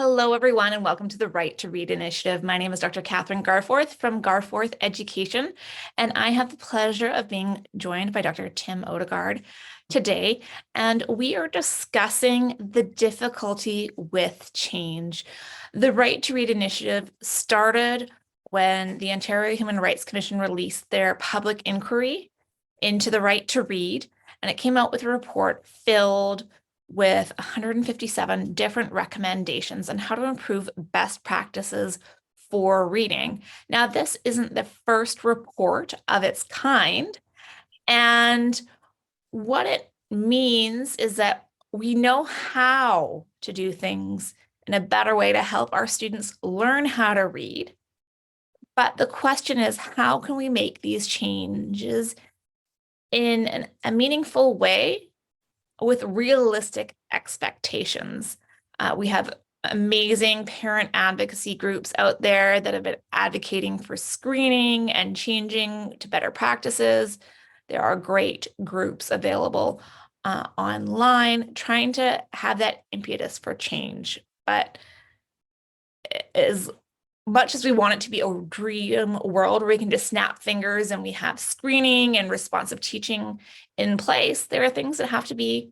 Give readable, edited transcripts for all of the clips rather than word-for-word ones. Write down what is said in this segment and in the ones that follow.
Hello, everyone, and welcome to the Right to Read Initiative. My name is Dr. Kathryn Garforth from Garforth Education, and I have the pleasure of being joined by Dr. Tim Odegard today, and we are discussing the difficulty with change. The Right to Read Initiative started when the Ontario Human Rights Commission released their public inquiry into the right to read, and it came out with a report filled with 157 different recommendations on how to improve best practices for reading. Now, this isn't the first report of its kind, and what it means is that we know how to do things in a better way to help our students learn how to read. But the question is, how can we make these changes in a meaningful way with realistic expectations? We have amazing parent advocacy groups out there that have been advocating for screening and changing to better practices. There are great groups available online trying to have that impetus for change. But as much as we want it to be a dream world where we can just snap fingers and we have screening and responsive teaching in place, there are things that have to be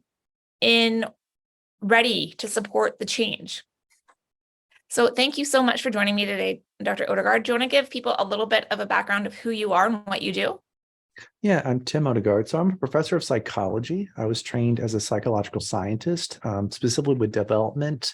ready to support the change. So thank you so much for joining me today, Dr. Odegard. Do you want to give people a little bit of a background of who you are and what you do? Yeah, I'm Tim Odegard. So I'm a professor of psychology. I was trained as a psychological scientist, specifically with development,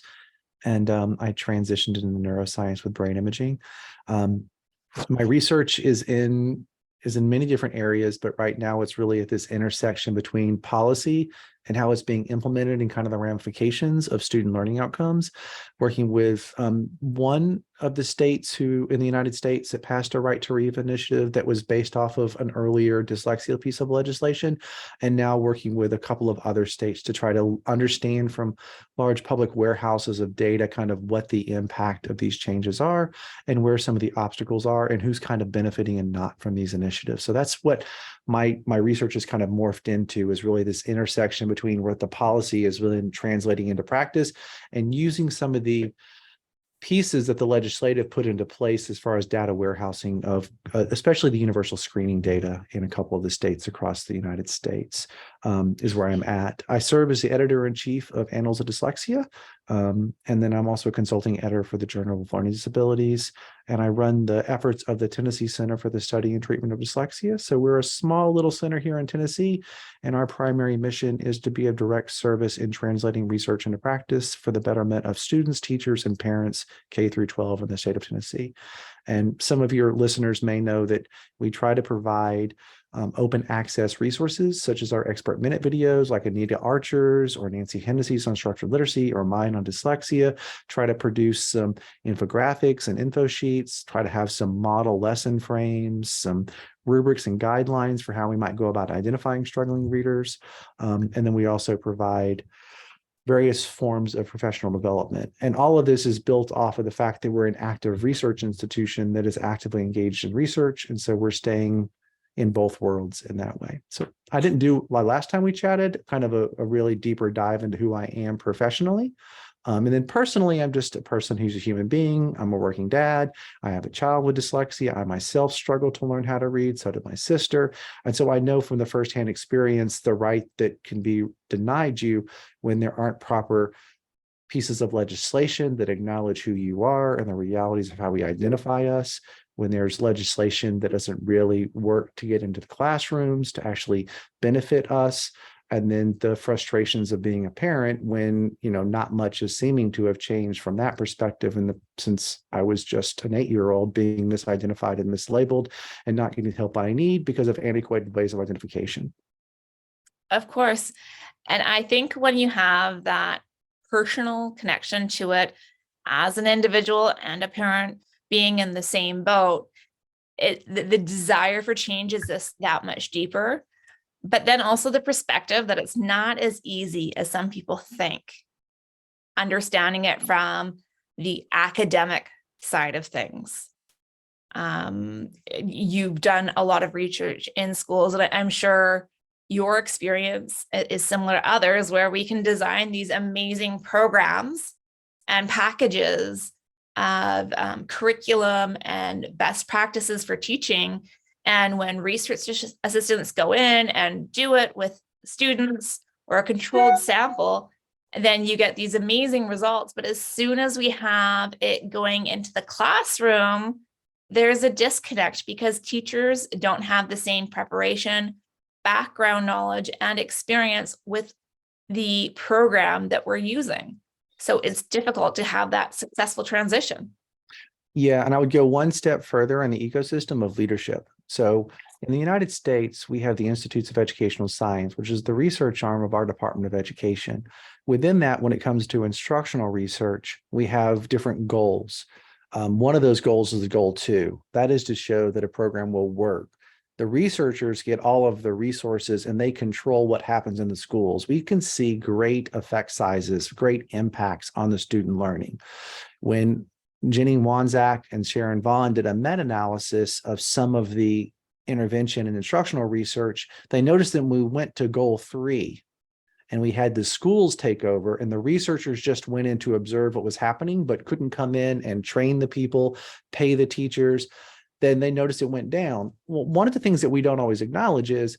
and I transitioned into neuroscience with brain imaging. My research is in many different areas, but right now it's really at this intersection between policy and how it's being implemented and kind of the ramifications of student learning outcomes, working with one of the states in the United States that passed a Right to Read initiative that was based off of an earlier dyslexia piece of legislation, and now working with a couple of other states to try to understand from large public warehouses of data kind of what the impact of these changes are and where some of the obstacles are and who's kind of benefiting and not from these initiatives. So that's what my research has kind of morphed into, is really this intersection between what the policy is really translating into practice and using some of the pieces that the legislative put into place as far as data warehousing of especially the universal screening data in a couple of the states across the United States is where I'm at. I serve as the editor-in-chief of Annals of Dyslexia, and then I'm also a consulting editor for the Journal of Learning Disabilities, and I run the efforts of the Tennessee Center for the Study and Treatment of Dyslexia. So we're a small little center here in Tennessee, and our primary mission is to be of direct service in translating research into practice for the betterment of students, teachers, and parents K through 12 in the state of Tennessee. And some of your listeners may know that we try to provide open access resources, such as our expert minute videos like Anita Archer's or Nancy Hennessy's on structured literacy or mine on dyslexia, try to produce some infographics and info sheets, try to have some model lesson frames, some rubrics and guidelines for how we might go about identifying struggling readers. And then we also provide various forms of professional development. And all of this is built off of the fact that we're an active research institution that is actively engaged in research. And so we're staying in both worlds in that way. So I didn't do, like last time we chatted, kind of a really deeper dive into who I am professionally. And then personally, I'm just a person who's a human being. I'm a working dad. I have a child with dyslexia. I myself struggle to learn how to read. So did my sister. And so I know from the firsthand experience the right that can be denied you when there aren't proper pieces of legislation that acknowledge who you are and the realities of how we identify us, when there's legislation that doesn't really work to get into the classrooms to actually benefit us, and then the frustrations of being a parent when, you know, not much is seeming to have changed from that perspective since I was just an 8-year-old being misidentified and mislabeled and not getting the help I need because of antiquated ways of identification. Of course. And I think when you have that personal connection to it as an individual and a parent being in the same boat, the desire for change is that much deeper. But then also the perspective that it's not as easy as some people think, understanding it from the academic side of things. You've done a lot of research in schools, and I'm sure your experience is similar to others, where we can design these amazing programs and packages of curriculum and best practices for teaching. And when research assistants go in and do it with students or a controlled sample, then you get these amazing results. But as soon as we have it going into the classroom, there's a disconnect because teachers don't have the same preparation, background knowledge, and experience with the program that we're using. So it's difficult to have that successful transition. Yeah, and I would go one step further in the ecosystem of leadership. So in the United States, we have the Institutes of Educational Science, which is the research arm of our Department of Education. Within that, when it comes to instructional research, we have different goals. One of those goals is goal 2. That is to show that a program will work. The researchers get all of the resources and they control what happens in the schools. We can see great effect sizes, great impacts on the student learning. When Jenny Wanzak and Sharon Vaughn did a meta-analysis of some of the intervention and instructional research, they noticed that when we went to goal 3 and we had the schools take over and the researchers just went in to observe what was happening, but couldn't come in and train the people, pay the teachers, then they noticed it went down. Well, one of the things that we don't always acknowledge is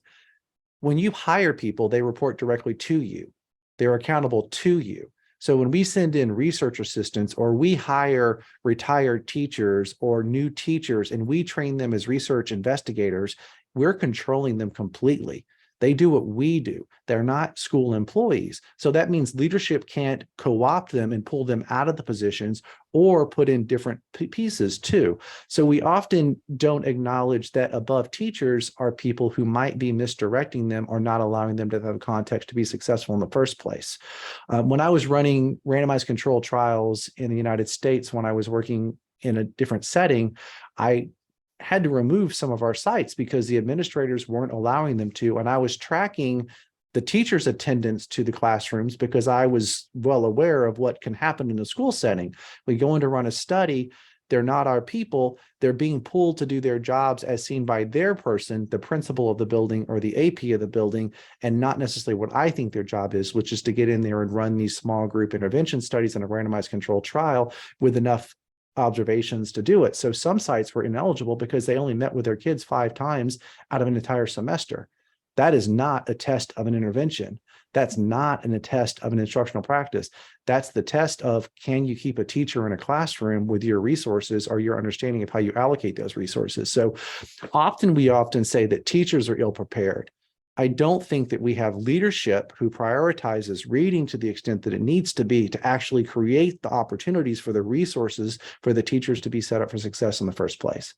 when you hire people, they report directly to you. They're accountable to you. So when we send in research assistants or we hire retired teachers or new teachers and we train them as research investigators, we're controlling them completely. They do what we do. They're not school employees. So that means leadership can't co-opt them and pull them out of the positions or put in different pieces too. So we often don't acknowledge that above teachers are people who might be misdirecting them or not allowing them to have context to be successful in the first place. When I was running randomized controlled trials in the United States, when I was working in a different setting, I had to remove some of our sites because the administrators weren't allowing them to. And I was tracking the teachers' attendance to the classrooms because I was well aware of what can happen in a school setting. We go in to run a study, they're not our people, they're being pulled to do their jobs as seen by their person, the principal of the building or the AP of the building, and not necessarily what I think their job is, which is to get in there and run these small group intervention studies in a randomized controlled trial with enough observations to do it. So some sites were ineligible because they only met with their kids 5 times out of an entire semester. That is not a test of an intervention. That's not a test of an instructional practice. That's the test of, can you keep a teacher in a classroom with your resources or your understanding of how you allocate those resources? So we often say that teachers are ill prepared. I don't think that we have leadership who prioritizes reading to the extent that it needs to be to actually create the opportunities for the resources for the teachers to be set up for success in the first place,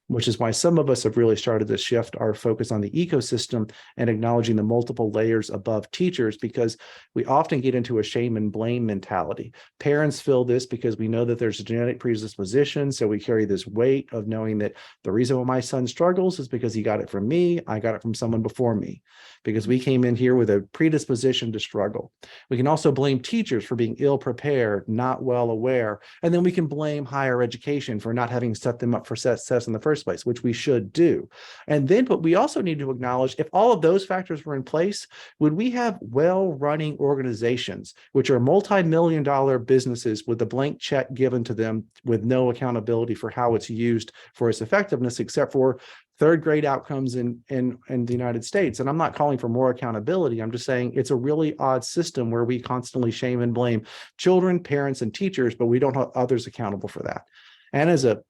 which is why some of us have really started to shift our focus on the ecosystem and acknowledging the multiple layers above teachers, because we often get into a shame and blame mentality. Parents feel this because we know that there's a genetic predisposition, so we carry this weight of knowing that the reason why my son struggles is because he got it from me, I got it from someone before me, because we came in here with a predisposition to struggle. We can also blame teachers for being ill prepared, not well aware, and then we can blame higher education for not having set them up for success in the first place, which we should do. And then, but we also need to acknowledge, if all of those factors were in place, would we have well-running organizations, which are multi-million-dollar businesses with a blank check given to them with no accountability for how it's used for its effectiveness, except for third grade outcomes in the United States? And I'm not calling for more accountability. I'm just saying it's a really odd system where we constantly shame and blame children, parents, and teachers, but we don't have others accountable for that. And as a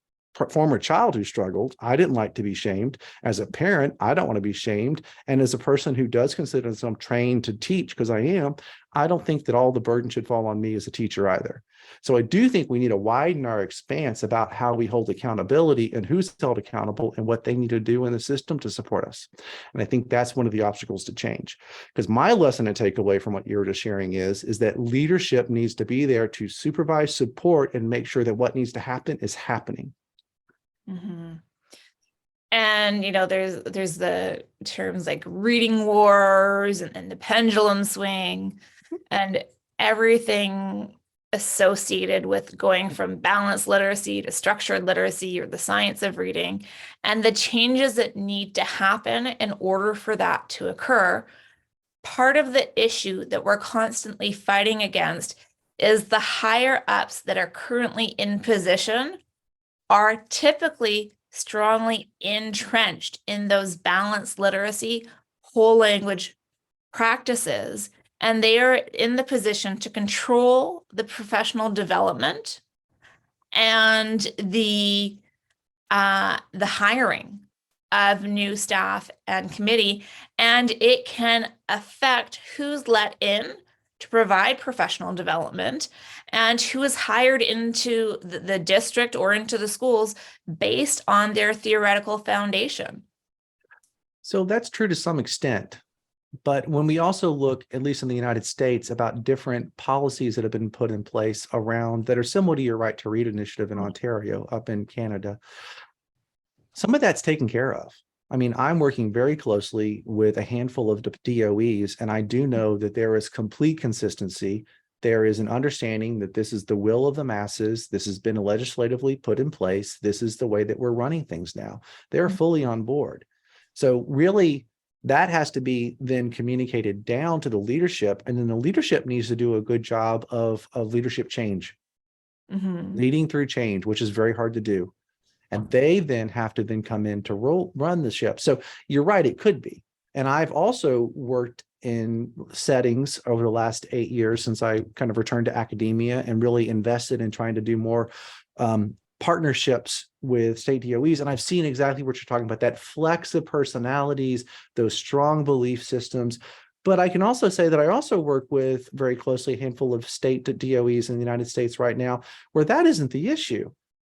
former child who struggled, I didn't like to be shamed. As a parent, I don't want to be shamed. And as a person who does consider themselves trained to teach, because I am, I don't think that all the burden should fall on me as a teacher either. So I do think we need to widen our expanse about how we hold accountability and who's held accountable and what they need to do in the system to support us. And I think that's one of the obstacles to change. Because my lesson to take away from what you were just sharing is that leadership needs to be there to supervise, support, and make sure that what needs to happen is happening. Mm-hmm. And, there's the terms like reading wars and the pendulum swing and everything associated with going from balanced literacy to structured literacy, or the science of reading, and the changes that need to happen in order for that to occur. Part of the issue that we're constantly fighting against is the higher ups that are currently in position are typically strongly entrenched in those balanced literacy, whole language practices, and they are in the position to control the professional development and the hiring of new staff and committee, and it can affect who's let in to provide professional development and who is hired into the district or into the schools based on their theoretical foundation. So that's true to some extent. But when we also look, at least in the United States, about different policies that have been put in place around that are similar to your Right to Read initiative in Ontario, up in Canada, some of that's taken care of. I mean, I'm working very closely with a handful of DOEs, and I do know that there is complete consistency. There is an understanding that this is the will of the masses. This has been legislatively put in place. This is the way that we're running things now. They're fully on board. So really, that has to be then communicated down to the leadership, and then the leadership needs to do a good job of leadership change, leading through change, which is very hard to do. And they then have to then come in to run the ship. So you're right, it could be. And I've also worked in settings over the last 8 years since I kind of returned to academia and really invested in trying to do more partnerships with state DOEs. And I've seen exactly what you're talking about, that flex of personalities, those strong belief systems. But I can also say that I also work with very closely a handful of state DOEs in the United States right now, where that isn't the issue.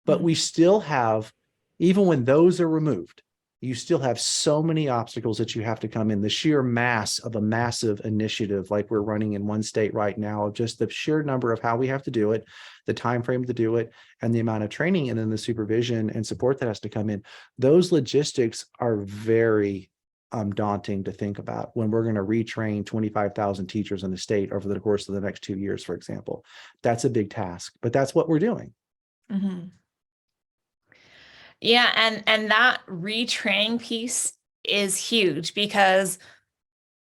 But we still have, even when those are removed, you still have so many obstacles that you have to come in. The sheer mass of a massive initiative like we're running in one state right now, of just the sheer number of how we have to do it, the time frame to do it, and the amount of training, and then the supervision and support that has to come in. Those logistics are very daunting to think about when we're going to retrain 25,000 teachers in the state over the course of the next 2 years, for example. That's a big task, but that's what we're doing. Yeah, and that retraining piece is huge, because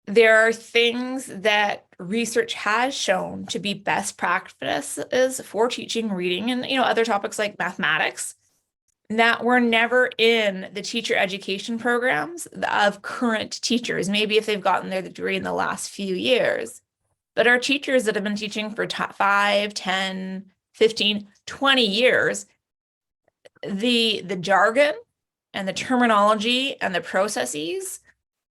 there are things that research has shown to be best practices for teaching reading and other topics like mathematics that were never in the teacher education programs of current teachers, maybe if they've gotten their degree in the last few years. But our teachers that have been teaching for 5, 10, 15, 20 years, the jargon and the terminology and the processes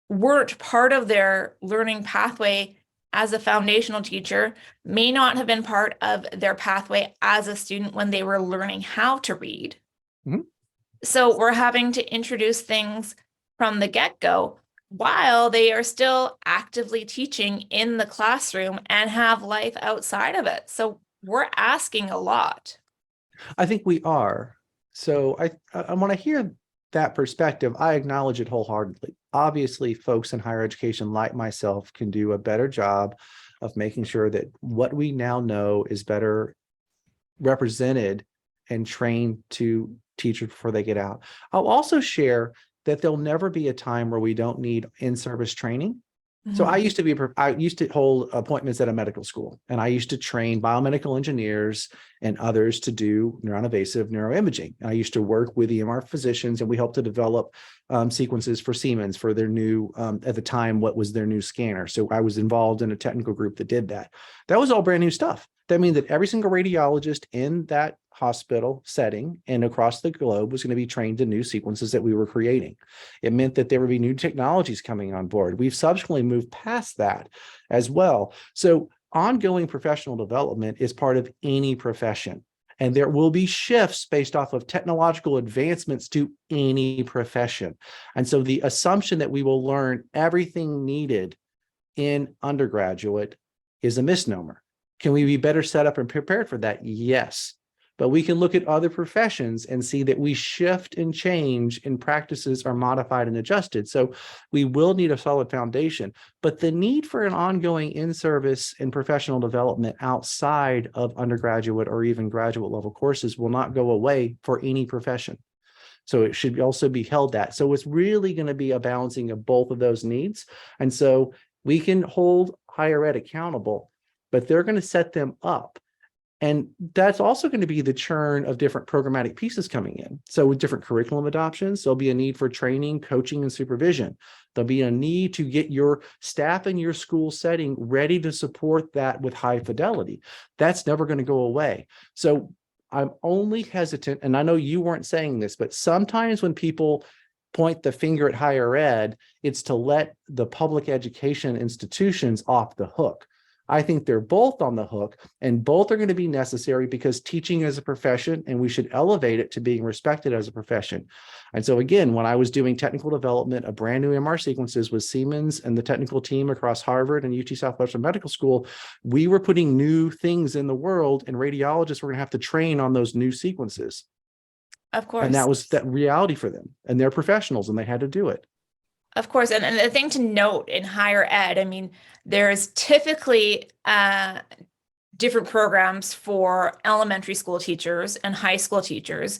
weren't part of their learning pathway as a foundational teacher, may not have been part of their pathway as a student when they were learning how to read. So we're having to introduce things from the get-go while they are still actively teaching in the classroom and have life outside of it. So we're asking a lot. I think we are. So I want to hear that perspective. I acknowledge it wholeheartedly. Obviously, folks in higher education like myself can do a better job of making sure that what we now know is better represented and trained to teachers before they get out. I'll also share that there'll never be a time where we don't need in-service training. So I used to hold appointments at a medical school, and I used to train biomedical engineers and others to do non-invasive neuroimaging. I used to work with EMR physicians, and we helped to develop sequences for Siemens for their new, at the time, what was their new scanner. So I was involved in a technical group that did that. That was all brand new stuff. That means that every single radiologist in that hospital setting and across the globe was going to be trained in new sequences that we were creating. It meant that there would be new technologies coming on board. We've subsequently moved past that as well. So ongoing professional development is part of any profession. And there will be shifts based off of technological advancements to any profession. And so the assumption that we will learn everything needed in undergraduate is a misnomer. Can we be better set up and prepared for that? Yes. But we can look at other professions and see that we shift and change, and practices are modified and adjusted. So we will need a solid foundation, but the need for an ongoing in-service and professional development outside of undergraduate or even graduate level courses will not go away for any profession. So it should also be held at. So it's really going to be a balancing of both of those needs. And so we can hold higher ed accountable, but they're going to set them up And that's also going to be the churn of different programmatic pieces coming in. So with different curriculum adoptions, there'll be a need for training, coaching, and supervision. There'll be a need to get your staff in your school setting ready to support that with high fidelity. That's never going to go away. So I'm only hesitant, and I know you weren't saying this, but sometimes when people point the finger at higher ed, it's to let the public education institutions off the hook. I think they're both on the hook, and both are going to be necessary because teaching is a profession and we should elevate it to being respected as a profession. And so again, when I was doing technical development of brand new MR sequences with Siemens and the technical team across Harvard and UT Southwestern Medical School, we were putting new things in the world, and radiologists were going to have to train on those new sequences. Of course. And that was that reality for them, and they're professionals and they had to do it. Of course. And the thing to note in higher ed, I mean, there's typically different programs for elementary school teachers and high school teachers,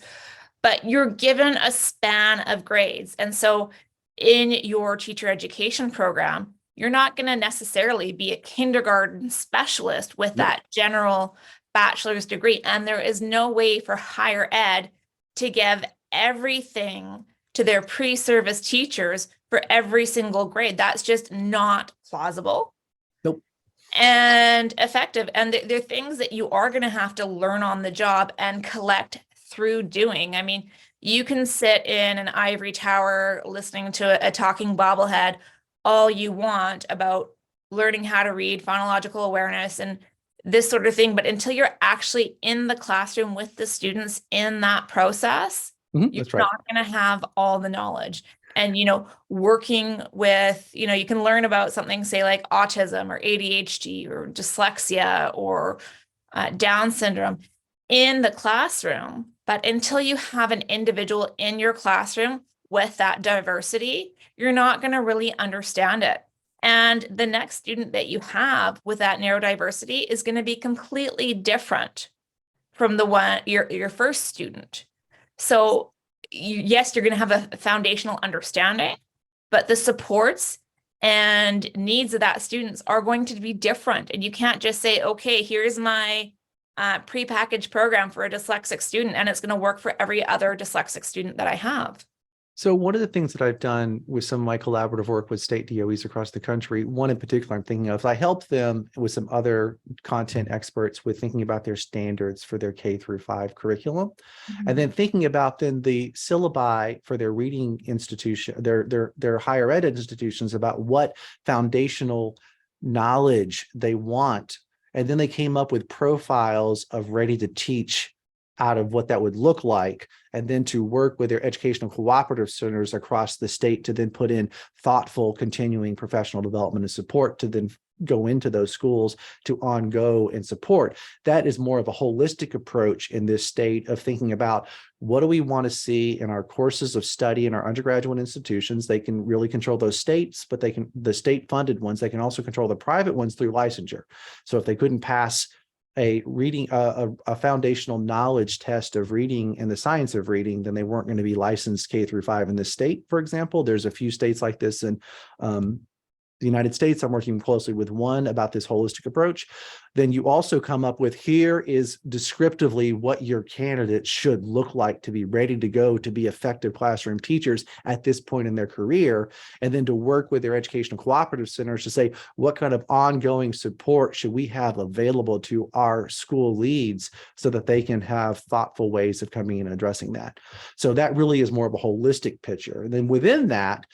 but you're given a span of grades. And so in your teacher education program, you're not going to necessarily be a kindergarten specialist with that general bachelor's degree. And there is no way for higher ed to give everything to their pre-service teachers for every single grade. That's just not plausible. Nope. And effective. And they're things that you are going to have to learn on the job and collect through doing. I mean, you can sit in an ivory tower listening to a talking bobblehead all you want about learning how to read, phonological awareness, and this sort of thing. But until you're actually in the classroom with the students in that process, you're not going to have all the knowledge. And, working with, you can learn about something, say like autism or ADHD or dyslexia or Down syndrome in the classroom. But until you have an individual in your classroom with that diversity, you're not going to really understand it. And the next student that you have with that neurodiversity is going to be completely different from the one, your first student. So yes, you're going to have a foundational understanding, but the supports and needs of that students are going to be different. And you can't just say, okay, here's my prepackaged program for a dyslexic student, and it's going to work for every other dyslexic student that I have. So one of the things that I've done with some of my collaborative work with state DOEs across the country, one in particular I'm thinking of, I help them with some other content experts with thinking about their standards for their K-5 curriculum. And then thinking about then the syllabi for their reading institution, their higher ed institutions, about what foundational knowledge they want. And then they came up with profiles of ready to teach out of what that would look like, and then to work with their educational cooperative centers across the state to then put in thoughtful continuing professional development and support to then go into those schools to on-go and support. That is more of a holistic approach in this state of thinking about what do we want to see in our courses of study in our undergraduate institutions. They can really control those states, but the state funded ones, they can also control the private ones through licensure. So if they couldn't pass a foundational knowledge test of reading and the science of reading, then they weren't going to be licensed K-5 in this state. For example, there's a few states like this in the United States. I'm working closely with one about this holistic approach. Then you also come up with, here is descriptively what your candidates should look like to be ready to go to be effective classroom teachers at this point in their career. And then to work with their educational cooperative centers to say, what kind of ongoing support should we have available to our school leads so that they can have thoughtful ways of coming in and addressing that. So that really is more of a holistic picture. And then within that,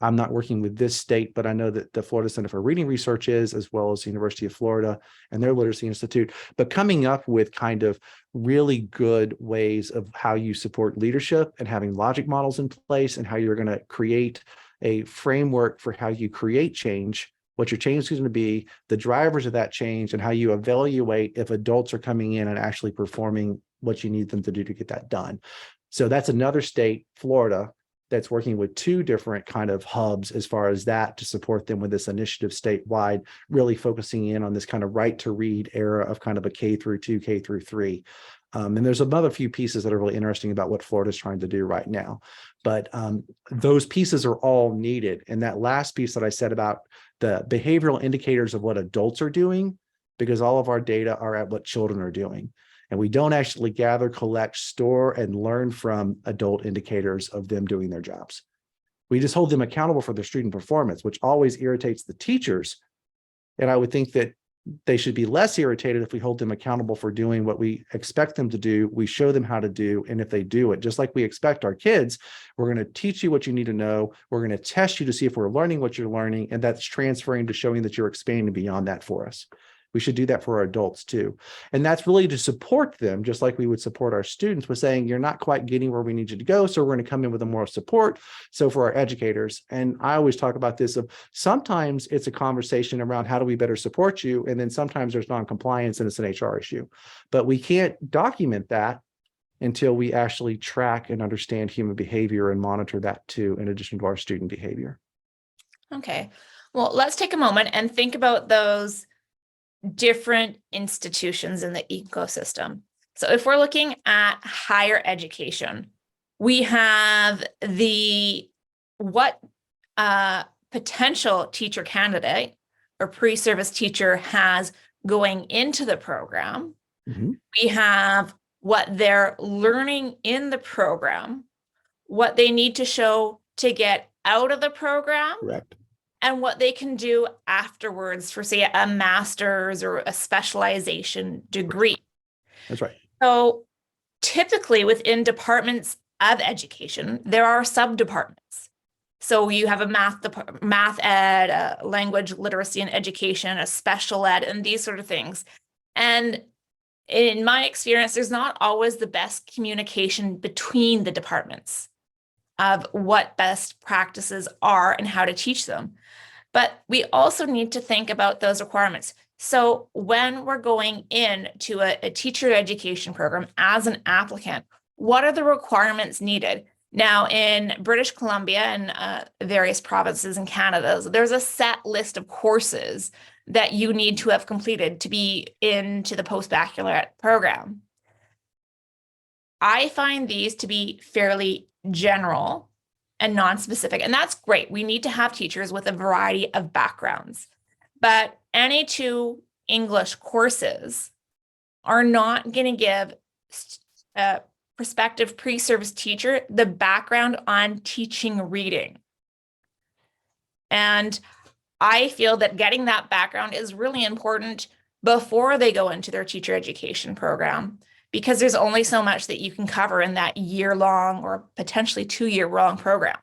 I'm not working with this state, but I know that the Florida Center for Reading Research is, as well as the University of Florida and their Literacy Institute, but coming up with kind of really good ways of how you support leadership and having logic models in place and how you're going to create a framework for how you create change, what your change is going to be, the drivers of that change, and how you evaluate if adults are coming in and actually performing what you need them to do to get that done. So that's another state, Florida, that's working with two different kind of hubs as far as that to support them with this initiative statewide, really focusing in on this kind of right to read era of kind of a K-2, K-3. And there's another few pieces that are really interesting about what Florida's trying to do right now. But those pieces are all needed. And that last piece that I said about the behavioral indicators of what adults are doing, because all of our data are at what children are doing. And we don't actually gather, collect, store, and learn from adult indicators of them doing their jobs. We just hold them accountable for their student performance, which always irritates the teachers. And I would think that they should be less irritated if we hold them accountable for doing what we expect them to do. We show them how to do, and if they do it, just like we expect our kids, we're going to teach you what you need to know. We're going to test you to see if we're learning what you're learning, and that's transferring to showing that you're expanding beyond that for us. We should do that for our adults too. And that's really to support them, just like we would support our students with saying, you're not quite getting where we need you to go, so we're going to come in with a more support. So for our educators, and I always talk about this, of sometimes it's a conversation around how do we better support you, and then sometimes there's non-compliance and it's an HR issue. But we can't document that until we actually track and understand human behavior and monitor that too, in addition to our student behavior. Okay, well, let's take a moment and think about those different institutions in the ecosystem. So if we're looking at higher education, we have what potential teacher candidate or pre-service teacher has going into the program. Mm-hmm. We have what they're learning in the program, what they need to show to get out of the program. Correct. And what they can do afterwards for, say, a master's or a specialization degree. That's right. So typically within departments of education, there are sub-departments. So you have a math ed, a language literacy and education, a special ed, and these sort of things. And in my experience, there's not always the best communication between the departments of what best practices are and how to teach them. But we also need to think about those requirements. So when we're going into a teacher education program as an applicant, what are the requirements needed? Now, in British Columbia and various provinces in Canada, there's a set list of courses that you need to have completed to be into the post-baccalaureate program. I find these to be fairly general and non-specific, and that's great. We need to have teachers with a variety of backgrounds, but any two English courses are not going to give a prospective pre-service teacher the background on teaching reading. And I feel that getting that background is really important before they go into their teacher education program, because there's only so much that you can cover in that year-long or potentially 2-year-long program.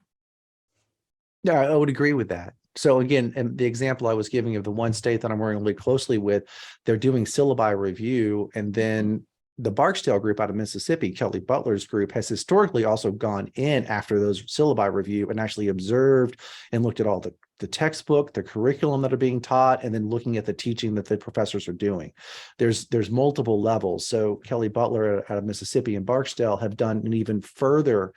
Yeah, I would agree with that. So again, and the example I was giving of the one state that I'm working really closely with, they're doing syllabi review, and then the Barksdale group out of Mississippi, Kelly Butler's group, has historically also gone in after those syllabi review and actually observed and looked at all the textbook, the curriculum that are being taught, and then looking at the teaching that the professors are doing. There's multiple levels. So Kelly Butler out of Mississippi and Barksdale have done an even further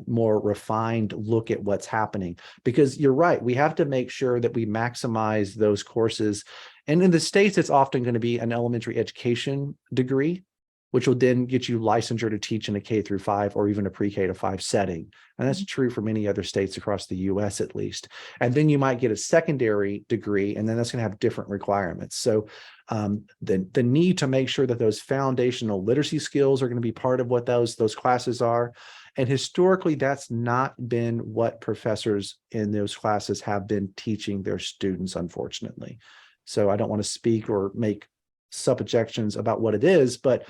more refined look at what's happening, because you're right, we have to make sure that we maximize those courses. And in the States, it's often going to be an elementary education degree, which will then get you licensure to teach in a K through 5 or even a pre-K to 5 setting. And that's true for many other states across the US at least. And then you might get a secondary degree, and then that's going to have different requirements. So the need to make sure that those foundational literacy skills are going to be part of what those classes are. And historically, that's not been what professors in those classes have been teaching their students, unfortunately. So I don't want to speak or make subjections about what it is, but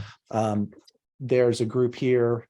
there's a group here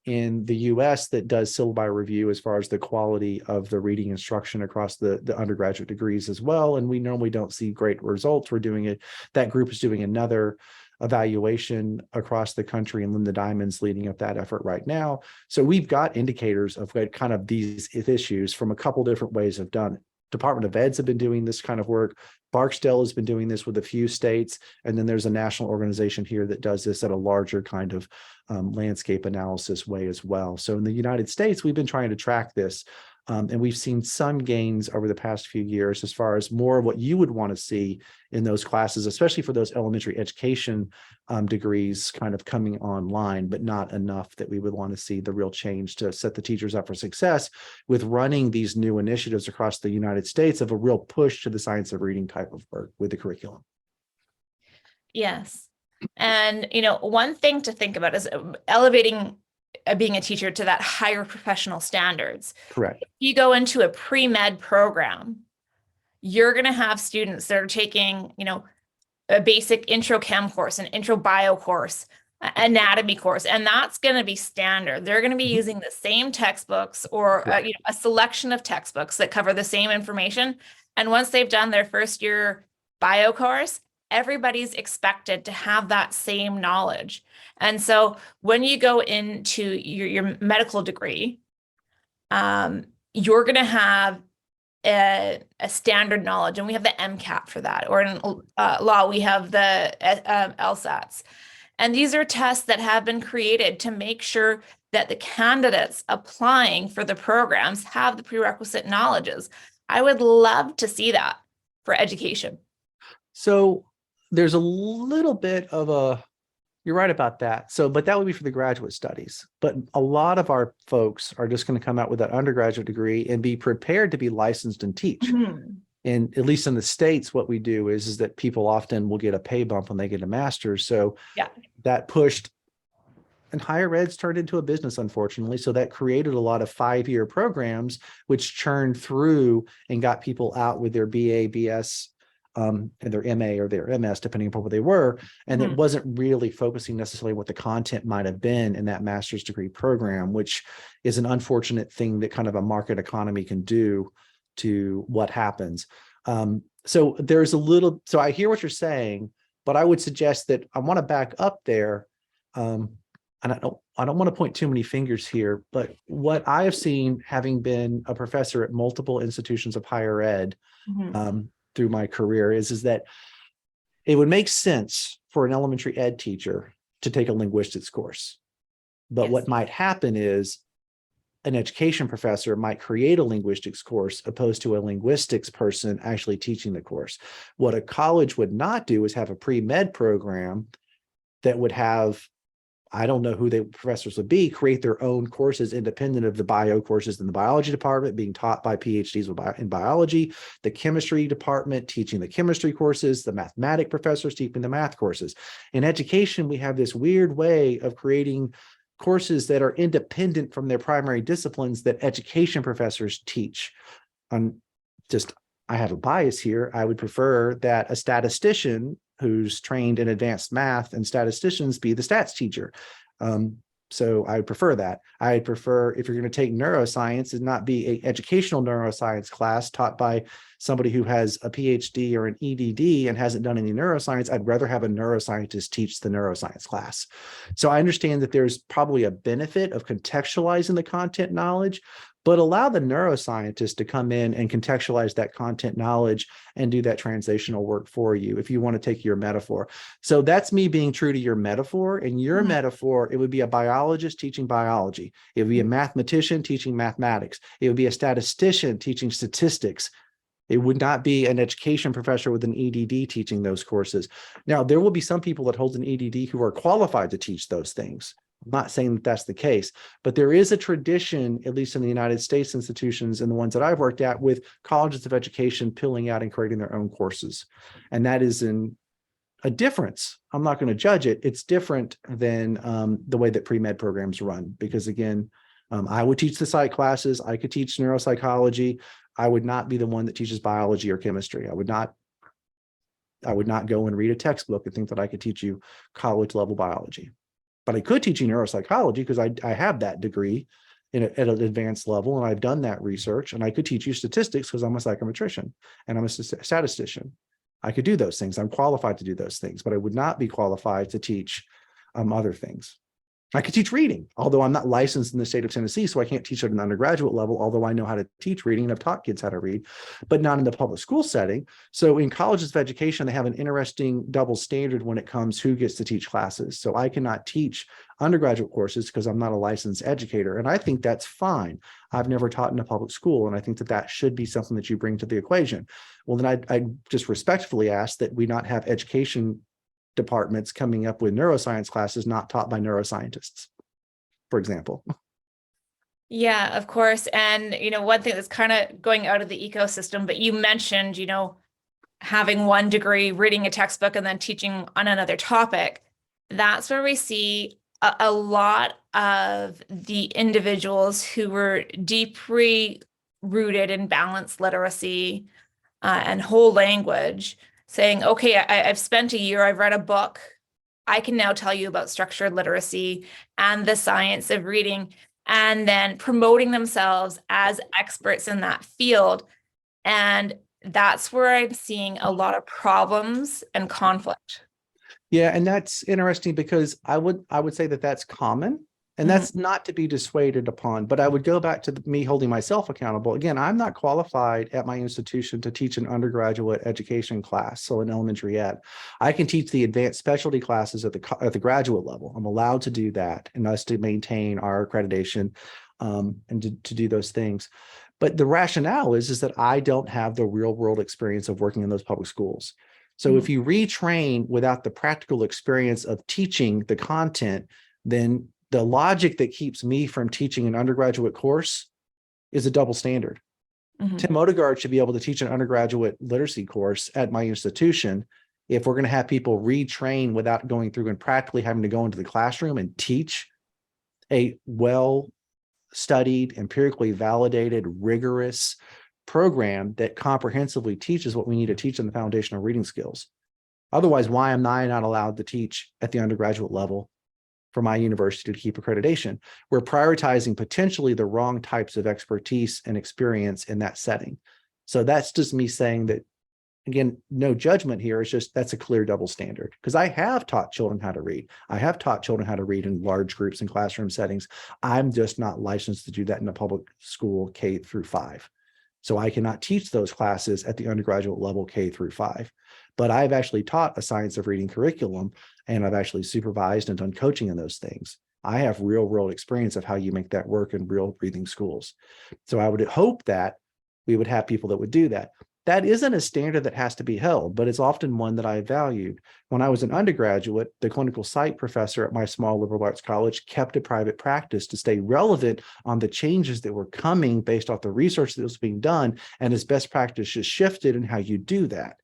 in the US that does syllabi review as far as the quality of the reading instruction across the undergraduate degrees as well. And we normally don't see great results. We're doing it. That group is doing another evaluation across the country, and Linda Diamond's leading up that effort right now. So we've got indicators of kind of these issues from a couple different ways of done it. Department of Eds have been doing this kind of work. Barksdale has been doing this with a few states. And then there's a national organization here that does this at a larger kind of landscape analysis way as well. So in the United States, we've been trying to track this. And we've seen some gains over the past few years as far as more of what you would want to see in those classes, especially for those elementary education degrees kind of coming online, but not enough that we would want to see the real change to set the teachers up for success with running these new initiatives across the United States of a real push to the science of reading type of work with the curriculum. Yes. And, one thing to think about is elevating being a teacher to that higher professional standards. Correct. If you go into a pre-med program, you're going to have students that are taking, a basic intro chem course, an intro bio course, anatomy course, and that's going to be standard. They're going to be using the same textbooks or a selection of textbooks that cover the same information. And once they've done their first year bio course, everybody's expected to have that same knowledge. And so when you go into your medical degree, you're going to have a standard knowledge, and we have the MCAT for that, or in law we have the LSATs, and these are tests that have been created to make sure that the candidates applying for the programs have the prerequisite knowledges. I would love to see that for education. So there's a little bit of you're right about that. So, but that would be for the graduate studies. But a lot of our folks are just going to come out with that undergraduate degree and be prepared to be licensed and teach. Mm-hmm. And at least in the States, what we do is that people often will get a pay bump when they get a master's. So that pushed, and higher ed's turned into a business, unfortunately. So that created a lot of 5-year programs, which churned through and got people out with their BA, BS, and their MA or their MS, depending upon what they were. And it wasn't really focusing necessarily what the content might have been in that master's degree program, which is an unfortunate thing that kind of a market economy can do to what happens. So there's a little, so I hear what you're saying, but I would suggest that I want to back up there. And I don't want to point too many fingers here, but what I have seen, having been a professor at multiple institutions of higher ed, through my career is that it would make sense for an elementary ed teacher to take a linguistics course. But what might happen is an education professor might create a linguistics course opposed to a linguistics person actually teaching the course. What a college would not do is have a pre-med program that would have, I don't know who the professors would be, create their own courses independent of the bio courses in the biology department being taught by PhDs in biology, the chemistry department teaching the chemistry courses, the mathematic professors teaching the math courses. In education, we have this weird way of creating courses that are independent from their primary disciplines that education professors teach. I have a bias here. I would prefer that a statistician who's trained in advanced math and statisticians be the stats teacher. So I would prefer that. I'd prefer, if you're going to take neuroscience, it not be an educational neuroscience class taught by somebody who has a PhD or an EDD and hasn't done any neuroscience. I'd rather have a neuroscientist teach the neuroscience class. So I understand that there's probably a benefit of contextualizing the content knowledge, but allow the neuroscientist to come in and contextualize that content knowledge and do that translational work for you if you want to take your metaphor. So that's me being true to your metaphor. And your metaphor, it would be a biologist teaching biology. It would be a mathematician teaching mathematics. It would be a statistician teaching statistics. It would not be an education professor with an EDD teaching those courses. Now, there will be some people that hold an EDD who are qualified to teach those things. I'm not saying that that's the case, but there is a tradition, at least in the United States institutions and the ones that I've worked at, with colleges of education pilling out and creating their own courses. And that is a difference. I'm not going to judge it. It's different than the way that pre-med programs run, because again, I would teach the psych classes. I could teach neuropsychology. I would not be the one that teaches biology or chemistry. I would not go and read a textbook and think that I could teach you college level biology. But I could teach you neuropsychology because I have that degree at an advanced level, and I've done that research. And I could teach you statistics because I'm a psychometrician and I'm a statistician. I could do those things. I'm qualified to do those things, but I would not be qualified to teach other things. I could teach reading, although I'm not licensed in the state of Tennessee, so I can't teach at an undergraduate level, although I know how to teach reading and I've taught kids how to read, but not in the public school setting. So in colleges of education, they have an interesting double standard when it comes who gets to teach classes. So I cannot teach undergraduate courses because I'm not a licensed educator. And I think that's fine. I've never taught in a public school, and I think that that should be something that you bring to the equation. Well, then I just respectfully ask that we not have education departments coming up with neuroscience classes not taught by neuroscientists, for example. Yeah, of course. And, one thing that's kind of going out of the ecosystem, but you mentioned, having one degree, reading a textbook, and then teaching on another topic, that's where we see a lot of the individuals who were deeply rooted in balanced literacy and whole language saying, okay, I've spent a year, I've read a book, I can now tell you about structured literacy and the science of reading, and then promoting themselves as experts in that field. And that's where I'm seeing a lot of problems and conflict. Yeah, and that's interesting because I would say that that's common, and that's not to be dissuaded upon, but I would go back to me holding myself accountable. Again, I'm not qualified at my institution to teach an undergraduate education class, so an elementary ed. I can teach the advanced specialty classes at the graduate level. I'm allowed to do that, and us to maintain our accreditation and to do those things. But the rationale is that I don't have the real world experience of working in those public schools. So if you retrain without the practical experience of teaching the content, then the logic that keeps me from teaching an undergraduate course is a double standard. Tim Odegard should be able to teach an undergraduate literacy course at my institution if we're going to have people retrain without going through and practically having to go into the classroom and teach a well-studied, empirically validated, rigorous program that comprehensively teaches what we need to teach in the foundational reading skills. Otherwise, why am I not allowed to teach at the undergraduate level for my university to keep accreditation? We're prioritizing potentially the wrong types of expertise and experience in that setting. So that's just me saying that, again, no judgment here. It's just that's a clear double standard, because I have taught children how to read. I have taught children how to read in large groups and classroom settings. I'm just not licensed to do that in a public school K through 5. So I cannot teach those classes at the undergraduate level K through 5. But I've actually taught a science of reading curriculum, and I've actually supervised and done coaching in those things. I have real world experience of how you make that work in real reading schools. So I would hope that we would have people that would do that. That isn't a standard that has to be held, but it's often one that I valued. When I was an undergraduate, the clinical psych professor at my small liberal arts college kept a private practice to stay relevant on the changes that were coming based off the research that was being done, and as best practices shifted in how you do that.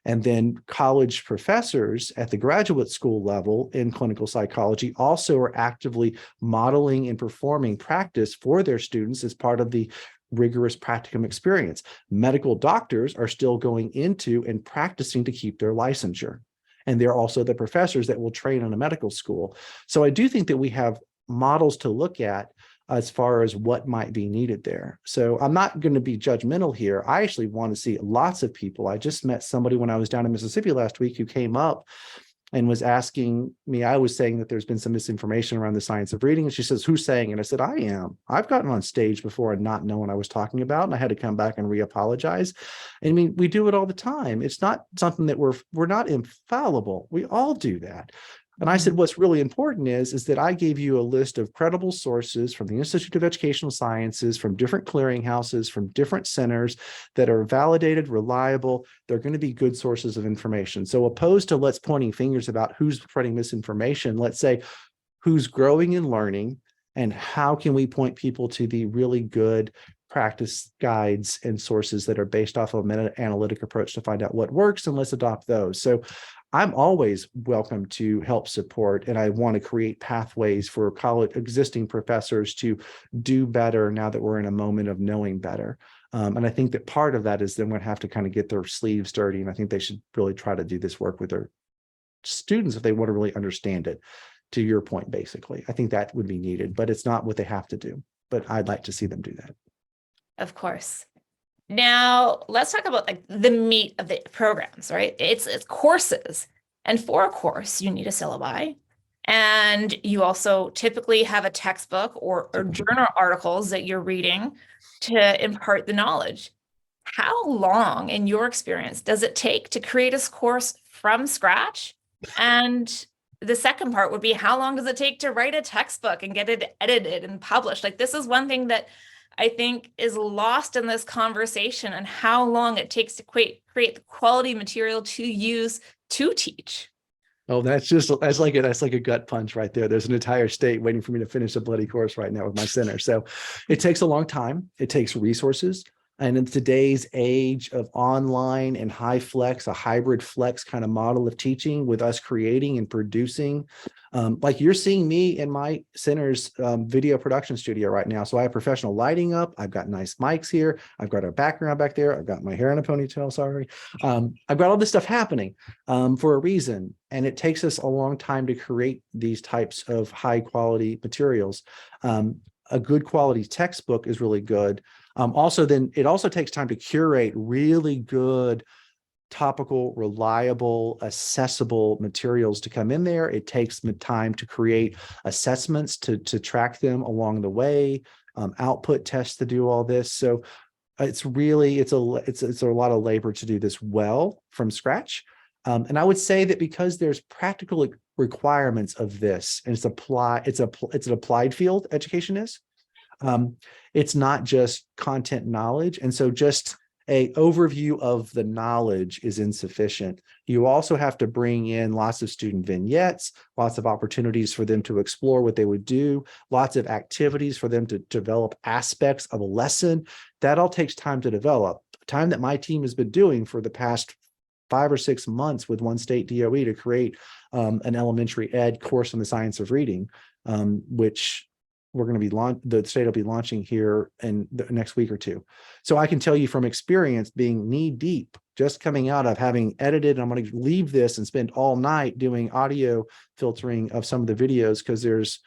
And then college professors at the graduate school level in clinical psychology also are actively modeling and performing practice for their students as part of the rigorous practicum experience. Medical doctors are still going into and practicing to keep their licensure. And they're also the professors that will train in a medical school. So I do think that we have models to look at as far as what might be needed there. So I'm not going to be judgmental here. I actually want to see lots of people. I just met somebody when I was down in Mississippi last week who came up and was asking me, I was saying that there's been some misinformation around the science of reading. And she says, who's saying it? I said, I am. I've gotten on stage before and not known what I was talking about. And I had to come back and re-apologize. I mean, we do it all the time. It's not something that we're not infallible. We all do that. And I said, what's really important is that I gave you a list of credible sources from the Institute of Educational Sciences, from different clearinghouses, from different centers that are validated, reliable. They're going to be good sources of information. So opposed to let's pointing fingers about who's spreading misinformation, let's say who's growing and learning, and how can we point people to the really good practice guides and sources that are based off of a meta-analytic approach to find out what works, and let's adopt those. So I'm always welcome to help support, and I want to create pathways for college existing professors to do better now that we're in a moment of knowing better. And I think that part of that is then we'd have to kind of get their sleeves dirty, and I think they should really try to do this work with their students if they want to really understand it. To your point, basically, I think that would be needed, but it's not what they have to do. But I'd like to see them do that. Of course. Now, let's talk about like the meat of the programs, right? It's courses. And for a course, you need a syllabi. And you also typically have a textbook or journal articles that you're reading to impart the knowledge. How long, in your experience, does it take to create a course from scratch? And the second part would be, how long does it take to write a textbook and get it edited and published? Like, this is one thing that I think is lost in this conversation, and how long it takes to create the quality material to use to teach. Oh, that's like a gut punch right there. There's an entire state waiting for me to finish a bloody course right now with my center. So it takes a long time. It takes resources. And in today's age of online and high flex, a hybrid flex kind of model of teaching with us creating and producing, like you're seeing me in my center's video production studio right now. So I have professional lighting up. I've got nice mics here. I've got a background back there. I've got my hair in a ponytail, sorry. I've got all this stuff happening for a reason. And it takes us a long time to create these types of high quality materials. A good quality textbook is really good. Also, then it also takes time to curate really good, topical, reliable, accessible materials to come in there. It takes time to create assessments to track them along the way, output tests to do all this. So it's really, it's a lot of labor to do this well from scratch. And I would say that because there's practical requirements of this, and it's an applied field, education is. It's not just content knowledge. And so just a overview of the knowledge is insufficient. You also have to bring in lots of student vignettes, lots of opportunities for them to explore what they would do, lots of activities for them to develop aspects of a lesson. That all takes time to develop, time that my team has been doing for the past 5 or 6 months with one state DOE to create an elementary ed course on the science of reading, which we're going to be the state will be launching here in the next week or two. So I can tell you from experience, being knee deep, just coming out of having edited, and I'm going to leave this and spend all night doing audio filtering of some of the videos because there's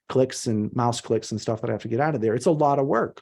clicks and mouse clicks and stuff that I have to get out of there. It's a lot of work,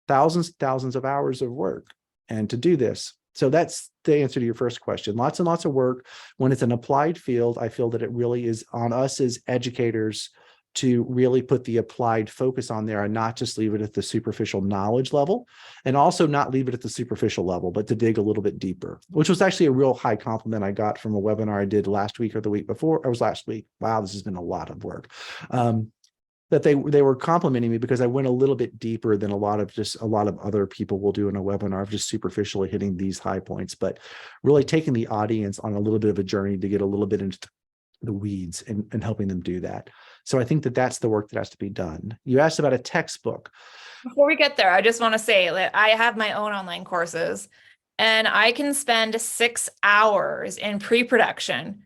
thousands of hours of work, and to do this. So that's the answer to your first question. Lots and lots of work. When it's an applied field, I feel that it really is on us as educators to really put the applied focus on there and not just leave it at the superficial knowledge level, and also not leave it at the superficial level, but to dig a little bit deeper, which was actually a real high compliment I got from a webinar I did last week or the week before. It was last week. Wow, this has been a lot of work. That they were complimenting me because I went a little bit deeper than a lot of other people will do in a webinar of just superficially hitting these high points, but really taking the audience on a little bit of a journey to get a little bit into the weeds and helping them do that. So I think that that's the work that has to be done. You asked about a textbook. Before we get there, I just want to say that I have my own online courses and I can spend 6 hours in pre-production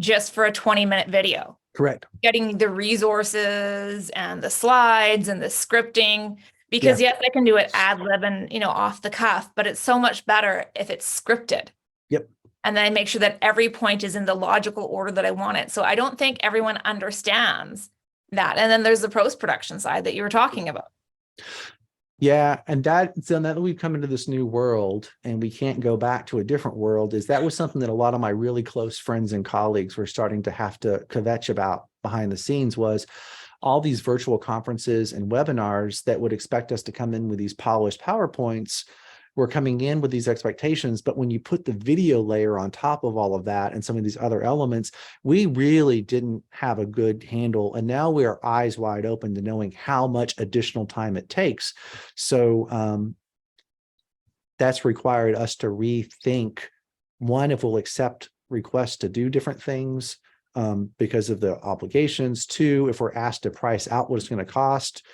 just for a 20-minute video. Correct. Getting the resources and the slides and the scripting, because yes, I can do it ad lib and, off the cuff, but it's so much better if it's scripted. Yep. And then I make sure that every point is in the logical order that I want it. So I don't think everyone understands that. And then there's the post-production side that you were talking about. Yeah, and so now that we've come into this new world and we can't go back to a different world, that was something that a lot of my really close friends and colleagues were starting to have to kvetch about behind the scenes, was all these virtual conferences and webinars that would expect us to come in with these polished PowerPoints. We're coming in with these expectations, but when you put the video layer on top of all of that and some of these other elements, we really didn't have a good handle. And now we are eyes wide open to knowing how much additional time it takes. So that's required us to rethink, one, if we'll accept requests to do different things because of the obligations. Two, if we're asked to price out what it's going to cost.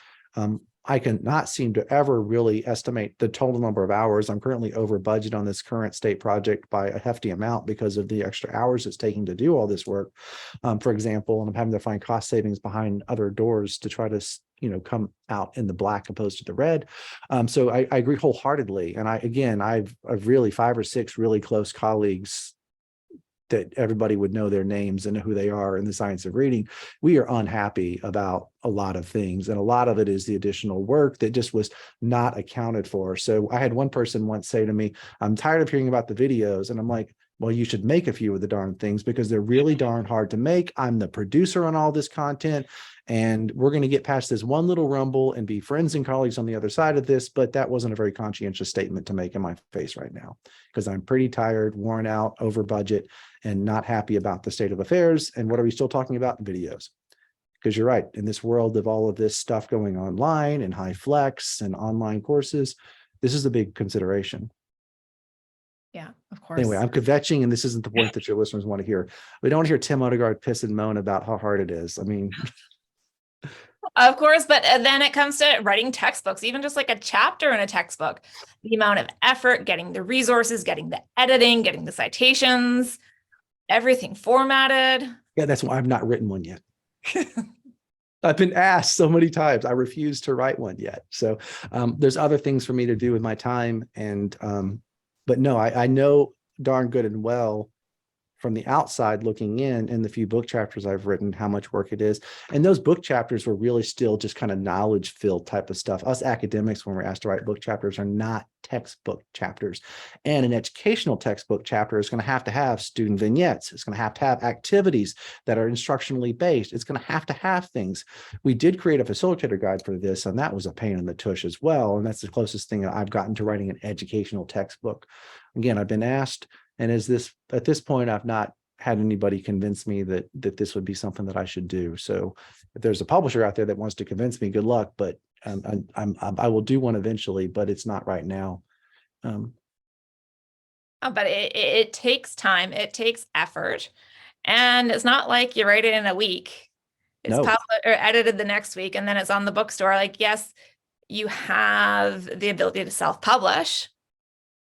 I cannot seem to ever really estimate the total number of hours. I'm currently over budget on this current state project by a hefty amount because of the extra hours it's taking to do all this work, for example, and I'm having to find cost savings behind other doors to try to, come out in the black opposed to the red. So I agree wholeheartedly. And I've really 5 or 6 really close colleagues that everybody would know their names and know who they are in the science of reading. We are unhappy about a lot of things. And a lot of it is the additional work that just was not accounted for. So I had one person once say to me, I'm tired of hearing about the videos. And I'm like, well, you should make a few of the darn things because they're really darn hard to make. I'm the producer on all this content, and we're going to get past this one little rumble and be friends and colleagues on the other side of this. But that wasn't a very conscientious statement to make in my face right now, because I'm pretty tired, worn out, over budget, and not happy about the state of affairs. And what are we still talking about? Videos. Because you're right, in this world of all of this stuff going online and high flex and online courses, this is a big consideration. Yeah, of course. Anyway, I'm kvetching, and this isn't the point that your listeners want to hear. We don't want to hear Tim Odegard piss and moan about how hard it is. I mean, Of course, but then it comes to writing textbooks, even just like a chapter in a textbook, the amount of effort, getting the resources, getting the editing, getting the citations, everything formatted. Yeah, that's why I've not written one yet. I've been asked so many times. I refuse to write one yet. So there's other things for me to do with my time. And but no, I know darn good and well from the outside looking in the few book chapters I've written, how much work it is. And those book chapters were really still just kind of knowledge filled type of stuff. Us academics, when we're asked to write book chapters, are not textbook chapters. And an educational textbook chapter is going to have student vignettes. It's going to have activities that are instructionally based. It's going to have things. We did create a facilitator guide for this, and that was a pain in the tush as well. And that's the closest thing I've gotten to writing an educational textbook. Again, I've been asked, and at this point, I've not had anybody convince me that this would be something that I should do. So if there's a publisher out there that wants to convince me, good luck. But I will do one eventually, but it's not right now. But it takes time, it takes effort, and it's not like you write it in a week. It's No. published or edited the next week, and then it's on the bookstore. Like, yes, you have the ability to self-publish,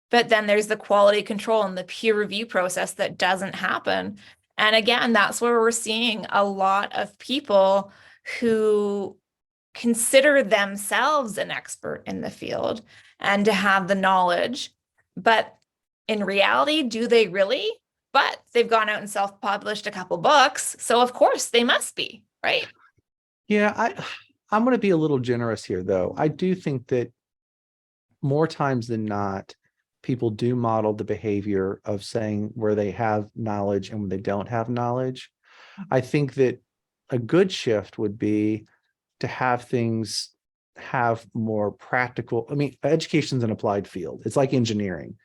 but then there's the quality control and the peer review process that doesn't happen. And again, that's where we're seeing a lot of people who consider themselves an expert in the field and to have the knowledge. But in reality, do they really? But they've gone out and self-published a couple books. So of course they must be, right? Yeah, I'm going to be a little generous here, though. I do think that more times than not, people do model the behavior of saying where they have knowledge and when they don't have knowledge. I think that a good shift would be to have things have more practical. I mean, education's an applied field. It's like engineering.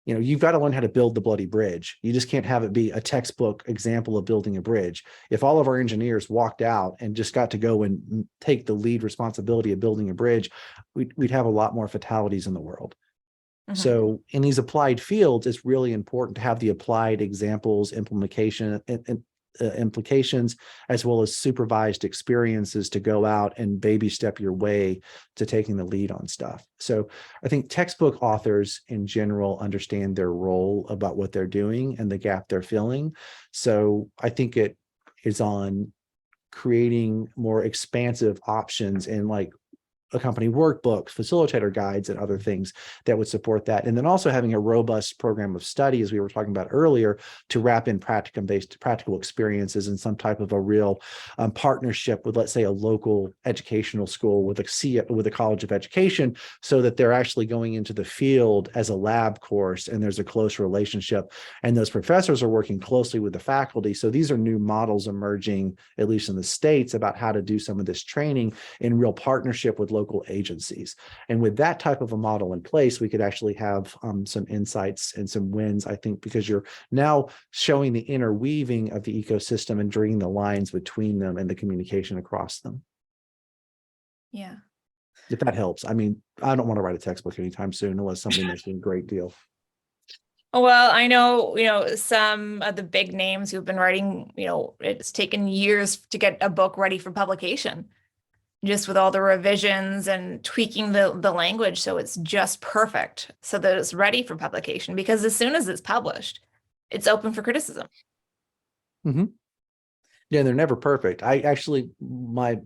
You know, you've got to learn how to build the bloody bridge. You just can't have it be a textbook example of building a bridge. If all of our engineers walked out and just got to go and take the lead responsibility of building a bridge, we'd have a lot more fatalities in the world. So in these applied fields, it's really important to have the applied examples, implications, as well as supervised experiences to go out and baby step your way to taking the lead on stuff. So I think textbook authors in general understand their role about what they're doing and the gap they're filling. So I think it is on creating more expansive options and like accompany workbooks, facilitator guides, and other things that would support that. And then also having a robust program of study, as we were talking about earlier, to wrap in practical experiences and some type of a real partnership with, let's say, a local educational school with a college of education, so that they're actually going into the field as a lab course and there's a close relationship. And those professors are working closely with the faculty. So these are new models emerging, at least in the States, about how to do some of this training in real partnership with local agencies. And with that type of a model in place, we could actually have some insights and some wins, I think, because you're now showing the interweaving of the ecosystem and drawing the lines between them and the communication across them. Yeah. If that helps. I mean, I don't want to write a textbook anytime soon unless somebody makes me a great deal. Well, I know, some of the big names who've been writing, it's taken years to get a book ready for publication, just with all the revisions and tweaking the language so it's just perfect, so that it's ready for publication. Because as soon as it's published, it's open for criticism. Mm-hmm. Yeah, they're never perfect. I actually, my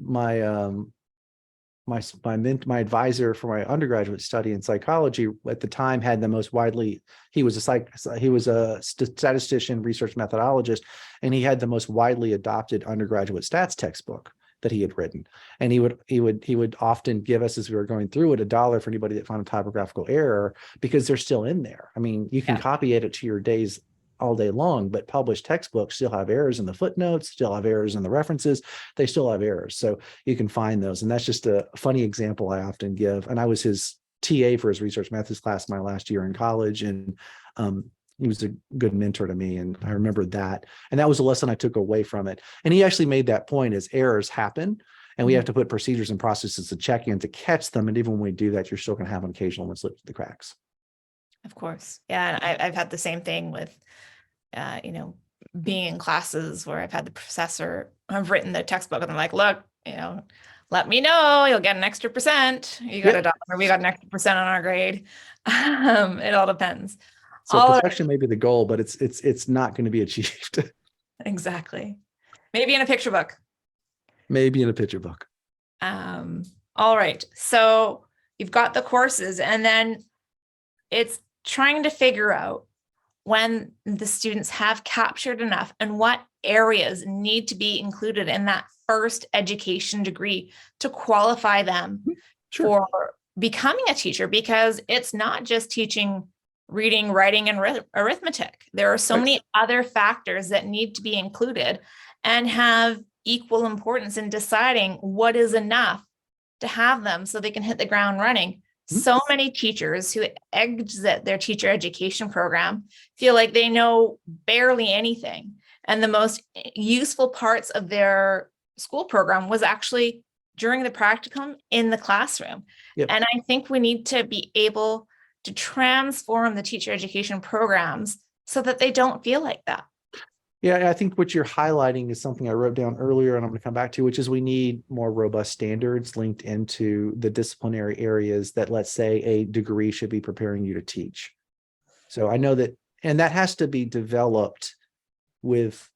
advisor for my undergraduate study in psychology at the time had the most widely, he was a statistician, research methodologist, and he had the most widely adopted undergraduate stats textbook that he had written. And he would often give us, as we were going through it, $1 for anybody that found a typographical error, because they're still in there. I mean, you can copy edit to your days all day long, but published textbooks still have errors in the footnotes, still have errors in the references, they still have errors. So you can find those. And that's just a funny example I often give. And I was his TA for his research methods class my last year in college. And he was a good mentor to me. And I remember that. And that was a lesson I took away from it. And he actually made that point, as errors happen, and we have to put procedures and processes to check in to catch them. And even when we do that, you're still going to have an occasional one slip through the cracks. Of course. Yeah. And I've had the same thing with, being in classes where I've had the professor, I've written the textbook and I'm like, look, let me know. You'll get an extra percent. You got Yep. $1, we got an extra percent on our grade. It all depends. So All right, perfection may be the goal, but it's not going to be achieved. exactly. Maybe in a picture book. Maybe in a picture book. All right. So you've got the courses, and then it's trying to figure out when the students have captured enough and what areas need to be included in that first education degree to qualify them Sure. for becoming a teacher, because it's not just teaching reading, writing, and arithmetic. There are so Right. many other factors that need to be included and have equal importance in deciding what is enough to have them so they can hit the ground running. So many teachers who exit their teacher education program feel like they know barely anything. And the most useful parts of their school program was actually during the practicum in the classroom. Yep. And I think we need to be able to transform the teacher education programs so that they don't feel like that. Yeah, I think what you're highlighting is something I wrote down earlier, and I'm going to come back to, which is we need more robust standards linked into the disciplinary areas that, let's say, a degree should be preparing you to teach. So I know that, and that has to be developed with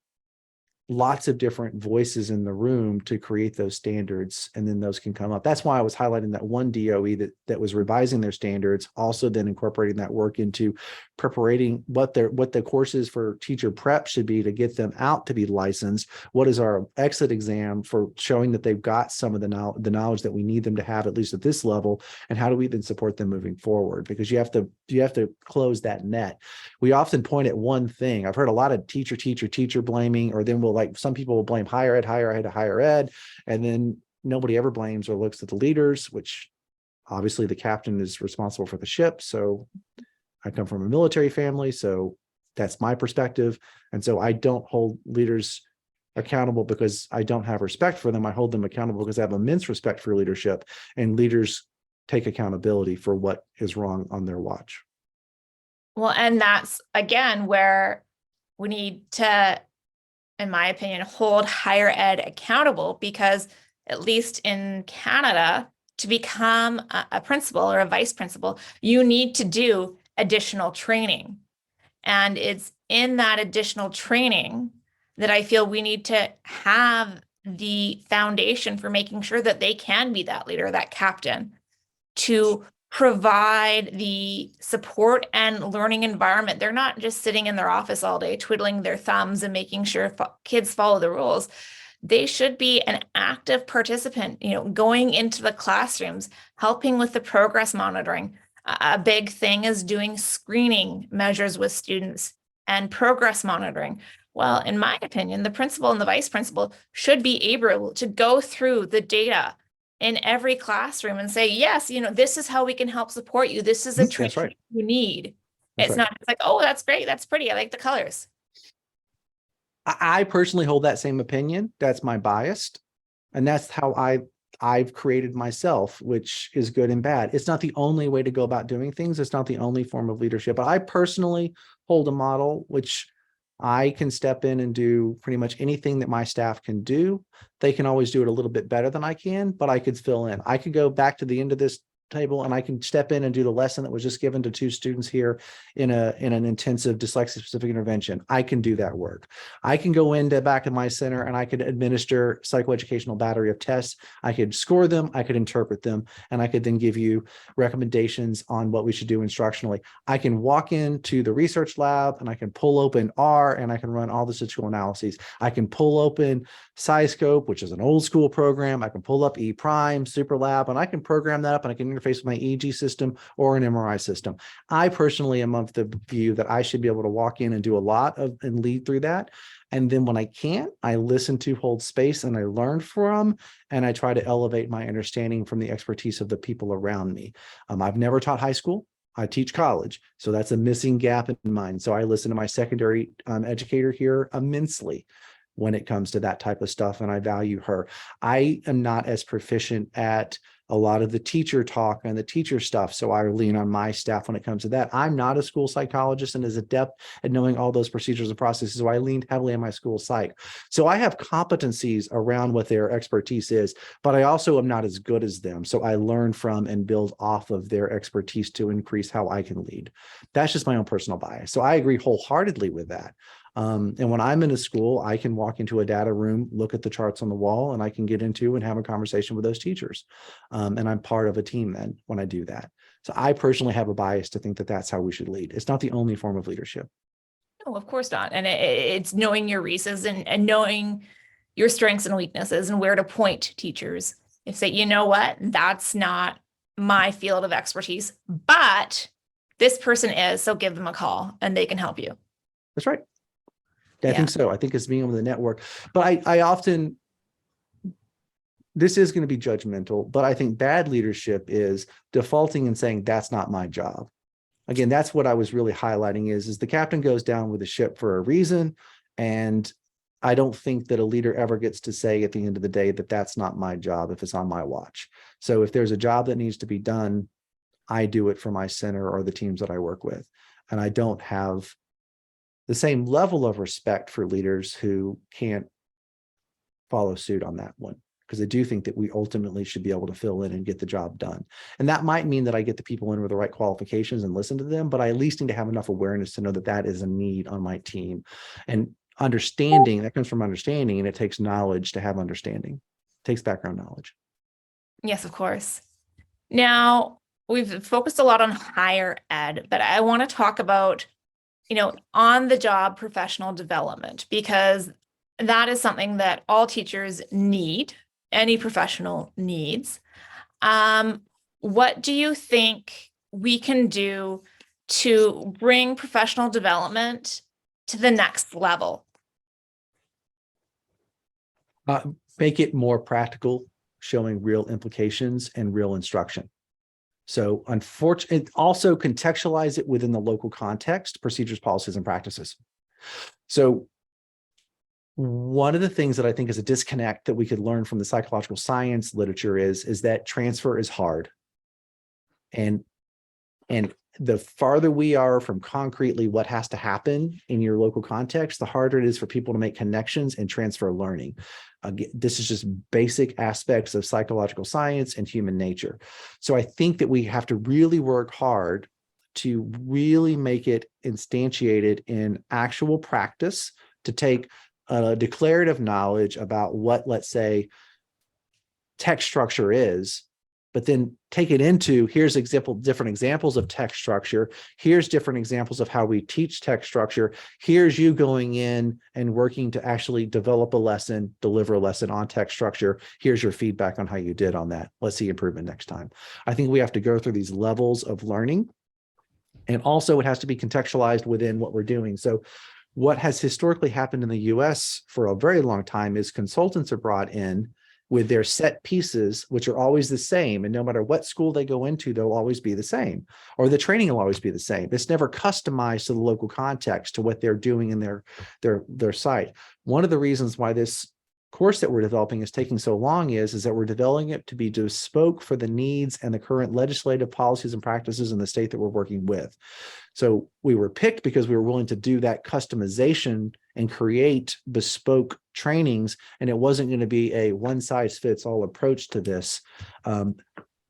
lots of different voices in the room to create those standards, and then those can come up. That's why I was highlighting that one DOE that was revising their standards, also then incorporating that work into preparing what the courses for teacher prep should be to get them out to be licensed. What is our exit exam for showing that they've got some of the knowledge that we need them to have, at least at this level, and how do we then support them moving forward? Because you have to close that net. We often point at one thing. I've heard a lot of teacher blaming, or then some people will blame higher ed, and then nobody ever blames or looks at the leaders, which obviously the captain is responsible for the ship. So I come from a military family, so that's my perspective. And so I don't hold leaders accountable because I don't have respect for them. I hold them accountable because I have immense respect for leadership, and leaders take accountability for what is wrong on their watch. Well, and that's again where we need to, in my opinion, hold higher ed accountable, because at least in Canada, to become a principal or a vice principal, you need to do additional training. And it's in that additional training that I feel we need to have the foundation for making sure that they can be that leader, that captain, to provide the support and learning environment. They're not just sitting in their office all day, twiddling their thumbs and making sure kids follow the rules. They should be an active participant, going into the classrooms, helping with the progress monitoring. A big thing is doing screening measures with students and progress monitoring. Well, in my opinion, the principal and the vice principal should be able to go through the data in every classroom and say, yes, this is how we can help support you. This is a training you need. It's not just like, oh, that's great, that's pretty, I like the colors. I personally hold that same opinion. That's my bias. And that's how I've created myself, which is good and bad. It's not the only way to go about doing things. It's not the only form of leadership. But I personally hold a model which I can step in and do pretty much anything that my staff can do. They can always do it a little bit better than I can, but I could fill in. I could go back to the end of this table and I can step in and do the lesson that was just given to 2 students here in an intensive dyslexia specific intervention. I can do that work. I can go into back in my center and I could administer psychoeducational battery of tests. I could score them, I could interpret them, and I could then give you recommendations on what we should do instructionally. I can walk into the research lab and I can pull open R and I can run all the statistical analyses. I can pull open SciScope, which is an old school program. I can pull up E Prime, SuperLab, and I can program that up and I can interface with my EEG system or an MRI system. I personally am of the view that I should be able to walk in and do a lot of and lead through that. And then when I can't, I listen to, hold space, and I learn from, and I try to elevate my understanding from the expertise of the people around me. I've never taught high school. I teach college. So that's a missing gap in mine. So I listen to my secondary educator here immensely. when it comes to that type of stuff, and I value her. I am not as proficient at a lot of the teacher talk and the teacher stuff, so I lean on my staff when it comes to that. I'm not a school psychologist and as adept at knowing all those procedures and processes, so I leaned heavily on my school psych. So I have competencies around what their expertise is, but I also am not as good as them. So I learn from and build off of their expertise to increase how I can lead. That's just my own personal bias. So I agree wholeheartedly with that. And when I'm in a school, I can walk into a data room, look at the charts on the wall, and I can get into and have a conversation with those teachers. And I'm part of a team then when I do that. So I personally have a bias to think that that's how we should lead. It's not the only form of leadership. No, of course not. And it's knowing your reasons and knowing your strengths and weaknesses and where to point teachers. If say, you know what, that's not my field of expertise, but this person is, so give them a call and they can help you. That's right. I think so. I think it's being able to network. But I often, this is going to be judgmental, but I think bad leadership is defaulting and saying, that's not my job. Again, that's what I was really highlighting is the captain goes down with the ship for a reason. And I don't think that a leader ever gets to say at the end of the day that that's not my job if it's on my watch. So if there's a job that needs to be done, I do it for my center or the teams that I work with. And I don't have the same level of respect for leaders who can't follow suit on that one, because I do think that we ultimately should be able to fill in and get the job done. And that might mean that I get the people in with the right qualifications and listen to them, but I at least need to have enough awareness to know that that is a need on my team. And understanding, that comes from understanding, and it takes knowledge to have understanding. It takes background knowledge. Yes, of course. Now, we've focused a lot on higher ed, but I want to talk about on the job professional development, because that is something that all teachers need, any professional needs. What do you think we can do to bring professional development to the next level? Make it more practical, showing real implications and real instruction. So unfortunately, also contextualize it within the local context, procedures, policies, and practices. So one of the things that I think is a disconnect that we could learn from the psychological science literature is that transfer is hard. And the farther we are from concretely what has to happen in your local context, the harder it is for people to make connections and transfer learning. This is just basic aspects of psychological science and human nature. So I think that we have to really work hard to really make it instantiated in actual practice, to take declarative knowledge about what, let's say, text structure is, but then take it into, here's different examples of text structure. Here's different examples of how we teach text structure. Here's you going in and working to actually develop a lesson, deliver a lesson on text structure. Here's your feedback on how you did on that. Let's see improvement next time. I think we have to go through these levels of learning. And also it has to be contextualized within what we're doing. So what has historically happened in the US for a very long time is consultants are brought in with their set pieces, which are always the same. And no matter what school they go into, they'll always be the same, or the training will always be the same. It's never customized to the local context, to what they're doing in their site. One of the reasons why this course that we're developing is taking so long is that we're developing it to be bespoke for the needs and the current legislative policies and practices in the state that we're working with. So we were picked because we were willing to do that customization and create bespoke trainings, and it wasn't going to be a one-size-fits-all approach to this.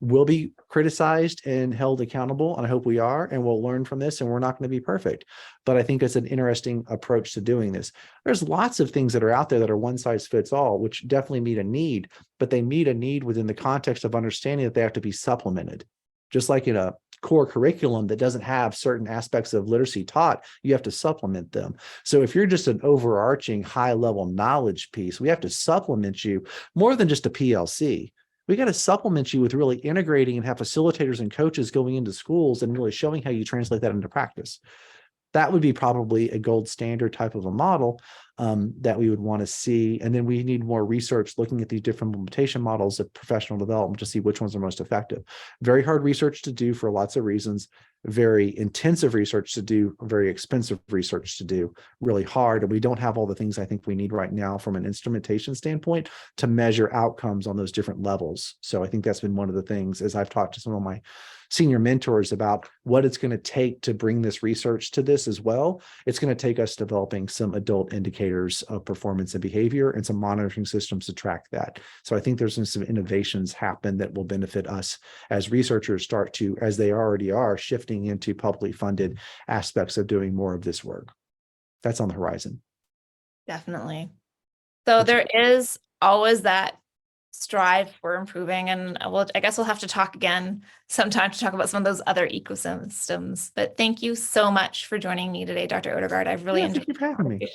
We'll be criticized and held accountable, and I hope we are, and we'll learn from this, and we're not going to be perfect. But I think it's an interesting approach to doing this. There's lots of things that are out there that are one-size-fits-all, which definitely meet a need, but they meet a need within the context of understanding that they have to be supplemented. Just like in a core curriculum that doesn't have certain aspects of literacy taught, you have to supplement them. So if you're just an overarching high-level knowledge piece, we have to supplement you more than just a PLC. We got to supplement you with really integrating and have facilitators and coaches going into schools and really showing how you translate that into practice. That would be probably a gold standard type of a model that we would want to see. And then we need more research looking at these different implementation models of professional development to see which ones are most effective. Very hard research to do for lots of reasons. very intensive research to do, very expensive research to do, really hard. And we don't have all the things I think we need right now from an instrumentation standpoint to measure outcomes on those different levels. So I think that's been one of the things, as I've talked to some of my senior mentors about what it's going to take to bring this research to this as well. It's going to take us developing some adult indicators of performance and behavior and some monitoring systems to track that. So I think there's some innovations happen that will benefit us as researchers start to, as they already are, shifting into publicly funded aspects of doing more of this work. That's on the horizon. Definitely. So there is always that strive for improving, and I guess we'll have to talk again sometime to talk about some of those other ecosystems. But thank you so much for joining me today, Dr. Odegard. I've really enjoyed Thank you for having me.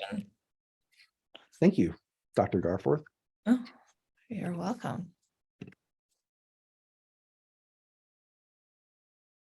Thank you, Dr. Garforth. Oh, you're welcome.